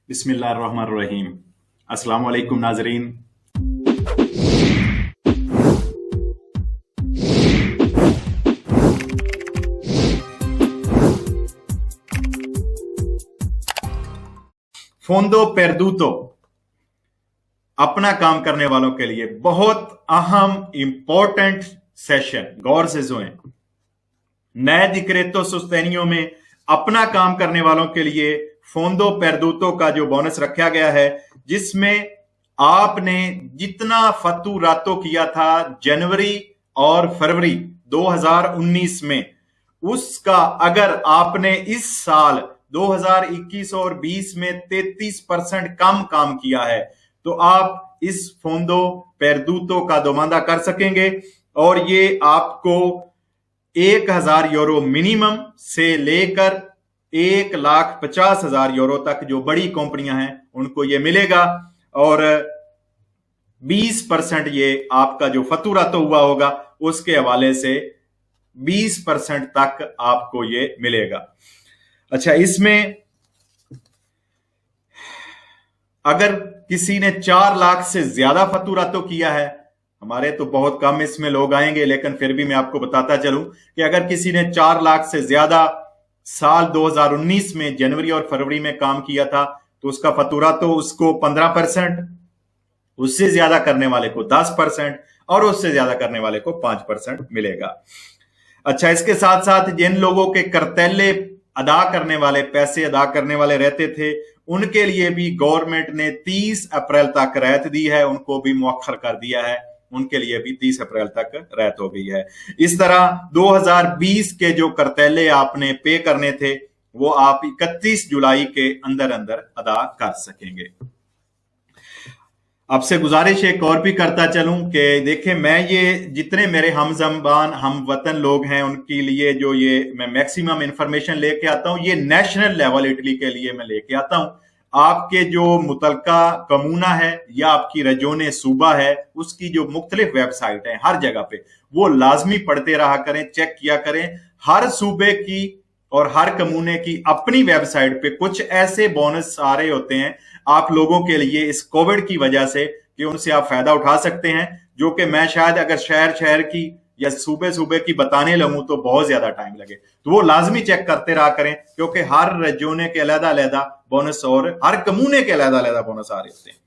बिस्मिल्लाहिर्रहमानिर्रहीम। अस्सलाम वालेकुम नाजरीन। फोंदो पेर्दूतो अपना काम करने वालों के लिए बहुत अहम इंपॉर्टेंट सेशन, गौर से सुने। नए डिक्रेतो सुस्तेनियों में अपना काम करने वालों के लिए फोंदो पेर्दूतो का जो बोनस रखा गया है, जिसमें आपने जितना फतूरातो किया था जनवरी और फरवरी 2019 में, उसका अगर आपने इस साल 2021 और 20 में 33% कम काम किया है तो आप इस फोंदो पेर्दूतो का दोमांदा कर सकेंगे और ये आपको 1000 यूरो मिनिमम से लेकर 1,50,000 यूरो तक जो बड़ी कंपनियां हैं उनको ये मिलेगा और 20% ये आपका जो फतूरातो हुआ होगा उसके हवाले से 20% तक आपको ये मिलेगा। अच्छा, इसमें अगर किसी ने 4 लाख से ज्यादा फतूरातो किया है, हमारे तो बहुत कम इसमें लोग आएंगे, लेकिन फिर भी मैं आपको बताता चलूं कि अगर किसी ने 4 लाख से ज्यादा साल 2019 में जनवरी और फरवरी में काम किया था तो उसका फतूरातो उसको 15%, उससे ज्यादा करने वाले को 10% और उससे ज्यादा करने वाले को 5% मिलेगा। अच्छा, इसके साथ साथ जिन लोगों के करतैले अदा करने वाले, पैसे अदा करने वाले रहते थे, उनके लिए भी गवर्नमेंट ने 30 अप्रैल तक रियायत दी है, उनको भी मुअख्खर कर दिया है, उनके लिए भी 30 अप्रैल तक रियायत हो गई है। इस तरह 2020 के जो करतैले आपने पे करने थे वो आप 31 जुलाई के अंदर अंदर अदा कर सकेंगे। आपसे गुजारिश एक और भी करता चलूं कि देखें, मैं ये जितने मेरे हमजबान हम वतन लोग हैं उनके लिए जो ये मैं मैक्सिमम इंफॉर्मेशन लेके आता हूं, ये नेशनल लेवल इटली के लिए मैं लेके आता हूं। आपके जो मुतलका कमूना है या आपकी रजोने सूबा है, उसकी जो मुख्तलिफ वेबसाइट है हर जगह पे, वो लाजमी पढ़ते रहा करें, चेक किया करें। हर सूबे की और हर कमूने की अपनी वेबसाइट पे कुछ ऐसे बोनस आ रहे होते हैं आप लोगों के लिए इस कोविड की वजह से कि उनसे आप फायदा उठा सकते हैं, जो कि मैं शायद अगर शहर शहर की या सूबे सूबे की बताने लगूं तो बहुत ज्यादा टाइम लगे। तो वो लाजमी चेक करते रहा करें, क्योंकि हर रजोने के अलग अलग बोनस और हर कमूने के अलग अलग बोनस आ रहे होते हैं।